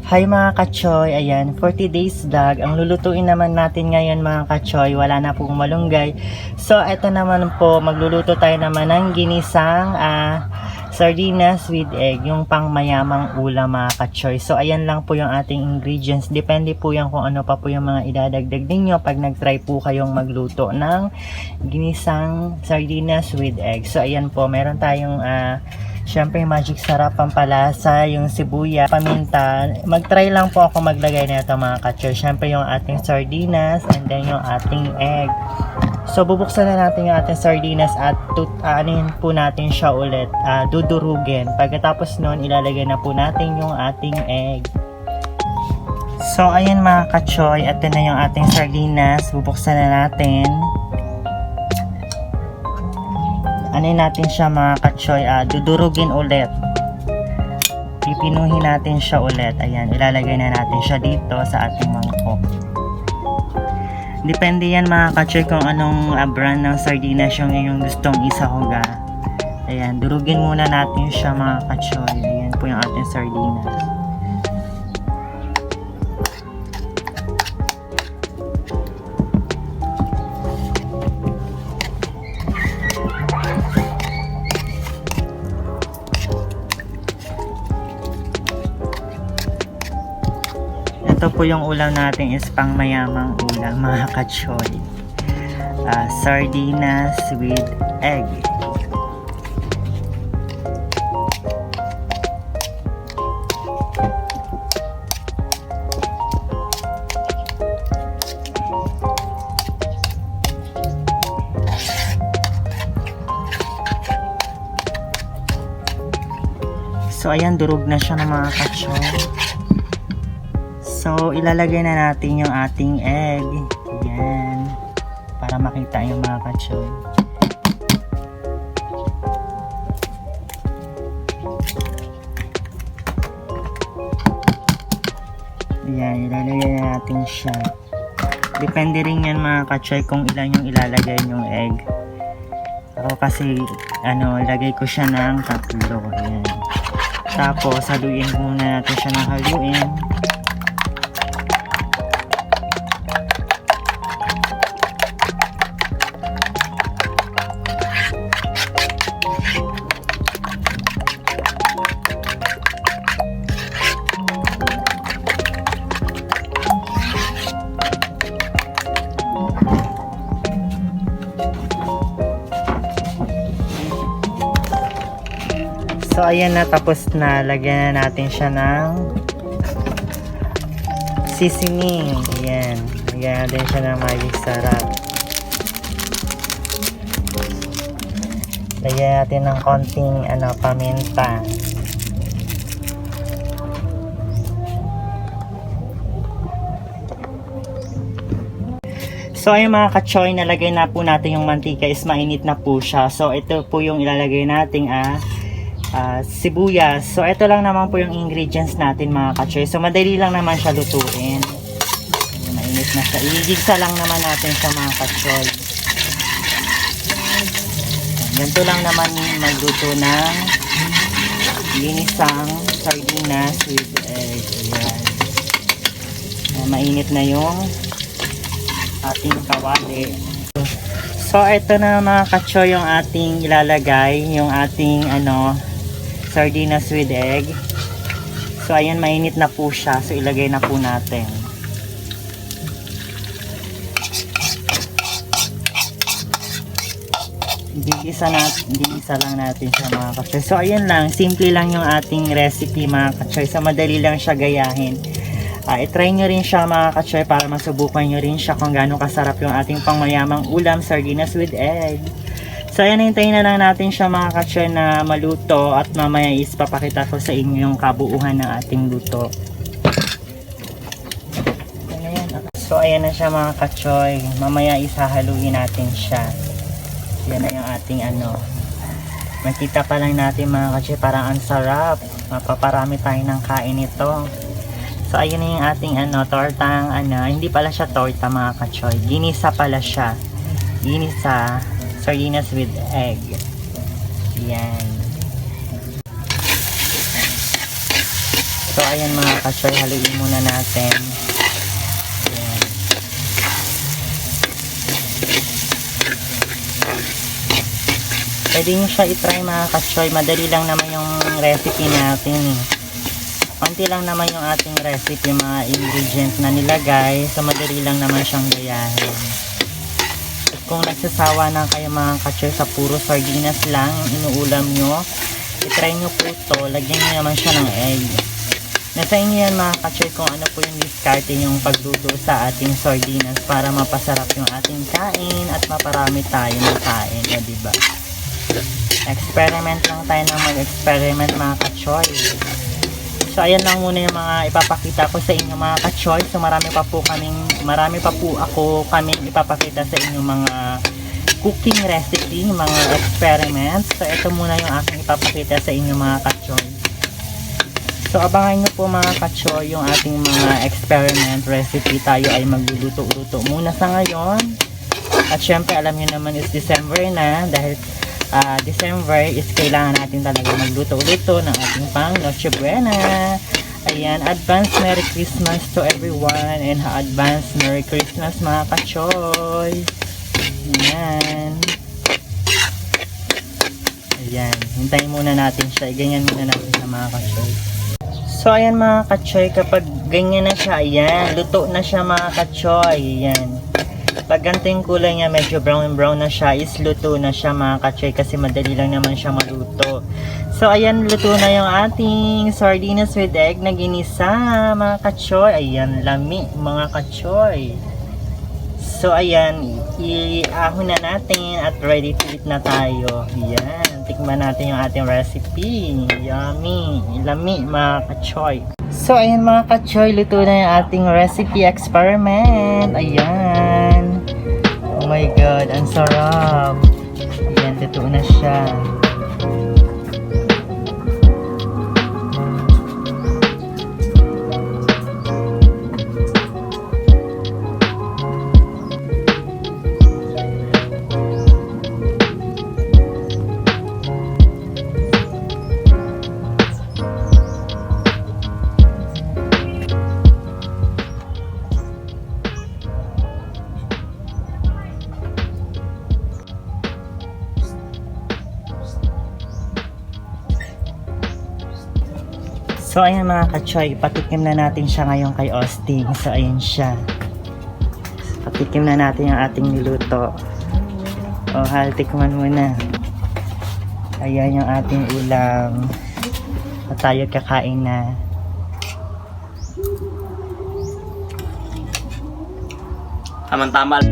Hi mga kachoy, ayan, 40 days vlog. Ang lulutuin naman natin ngayon mga kachoy, wala na pong malunggay. So, eto naman po, magluluto tayo naman ng ginisang sardinas with egg, yung pang mayamang ulam mga kachoy. So, ayan lang po yung ating ingredients. Depende po yan kung ano pa po yung mga idadagdag ninyo pag nag-try po kayong magluto ng ginisang sardinas with egg. So, ayan po, meron tayong syempre magic sarap, pampalasa, yung sibuya, paminta. Mag-try lang po ako maglagay nito mga kachoy. Syempre yung ating sardinas and then yung ating egg. So bubuksan na natin yung ating sardinas at anin po natin siya ulit, dudurugin. Pagkatapos nun, ilalagay na po natin yung ating egg. So ayan mga kachoy, ito na yung ating sardinas. Bubuksan na natin. Ano natin siya mga kachoy, dudurugin ulit. Pipinuhin natin siya ulit. Ayan, ilalagay na natin siya dito sa ating mangkok. Depende yan mga kachoy kung anong brand ng sardinas yung inyong gustong isahuga. Ayan, durugin muna natin siya mga kachoy. Ayan po yung ating sardinas. Ito po yung ulam natin is pang mayamang ulam mga kachoy. Sardinas with egg. So ayan, durog na siya ng mga kachoy. So, ilalagay na natin yung ating egg. Ayan. Para makita yung mga kachoy. Ayan, ilalagay na natin siya. Depende rin yan mga kachoy kung ilan yung ilalagay yung egg. Ako kasi, lagay ko siya ng 3. Ayan. Tapos, haluin muna natin siya ng haluin. So ayan na, tapos na. Lagyan na natin siya ng seasoning. Ayan. Lagyan natin siya ng magic sarap. Lagyan natin ng konting paminta. So ayun mga kachoy, nalagay na po natin yung mantika, is mainit na po siya. So ito po yung ilalagay nating sibuyas. So ito lang naman po yung ingredients natin mga kachoy. So madali lang naman siya lutuin. Mainit na siya. Igigsa lang naman natin sa mga kachoy. Ganito lang naman magluto ng ginisang sardinas with egg. Ayan. Mainit na yung ating kawali. So ito na mga kachoy yung ating ilalagay, yung ating sardinas with egg. So ayan, mainit na po siya. So ilagay na po natin. Igisa lang natin siya mga kachoy. So ayan lang, simple lang yung ating recipe mga kachoy. So madali lang siya gayahin. I-try nyo rin siya mga kachoy para masubukan nyo rin siya kung gaano kasarap yung ating pangmayamang ulam, sardinas with egg. So ayan, hintayin na lang natin siya mga kachoy na maluto at mamaya is papakita ko sa inyo yung kabuuhan ng ating luto. So ayan na siya mga kachoy, mamaya isahaluin natin siya. Yan na yung ating makita pa lang natin mga kachoy, parang ang sarap. Mapaparami tayo ng kain ito. So ayun na yung ating tortang hindi pala siya torta mga kachoy, ginisa pala siya. Ginisa sardinas with egg. Yan. So ayan mga ka-choy, haluin muna natin. Ayan. Pwede nyo siya itry mga ka-choy. Madali lang naman yung recipe natin. Konti lang naman yung ating recipe, yung mga ingredients na nilagay. So madali lang naman siyang gayahin. At kung nagsasawa na kayo mga ka-choy sa puro sardinas lang inuulam nyo, itry nyo po ito. Lagyan nyo naman siya ng egg. Nasa inyo yan mga ka-choy kung ano po yung diskarte yung pagluto sa ating sardinas para mapasarap yung ating kain at maparami tayo ng kain. O diba? Experiment lang tayo ng mag-experiment mga ka-choy. So ayan lang muna yung mga ipapakita ko sa inyo mga ka-choy. So marami pa po ako ipapakita sa inyo mga cooking recipe, mga experiments. So ito muna yung aking ipapakita sa inyo mga ka-choy. So abangan nyo po mga ka-choy yung ating mga experiment recipe. Tayo ay magluluto-luto muna sa ngayon. At syempre alam nyo naman is December na, dahil December is kailangan natin talaga magluto-luto ng ating pang Noche Buena. Ayan, advance Merry Christmas to everyone and advance Merry Christmas mga ka-choy. Ayan. Ayan, hintayin muna natin siya. Ganyan muna natin siya mga ka-choy. So ayan mga ka-choy, kapag ganyan na siya, ayan, luto na siya mga ka-choy. Ayan. Pag ganito yung kulay niya, medyo brown na siya, is luto na siya mga ka-choy kasi madali lang naman siya maluto. So ayan, luto na yung ating sardinas with egg na ginisa mga ka-choy. Ayan, lami mga ka-choy. So ayan, iahon na natin at ready to eat na tayo. Ayan, tikman natin yung ating recipe. Yummy, lami mga ka-choy. So ayan mga ka-choy, luto na yung ating recipe experiment. Ayan. Oh my god, ang sarap. Ayan, luto na siya. So ayan mga ka-choy, patikim na natin siya ngayon kay Austin. So ayan siya. Patikim na natin yung ating niluto. O tikman muna. Ayan yung ating ulam. At tayo kakain na. Tama-tama.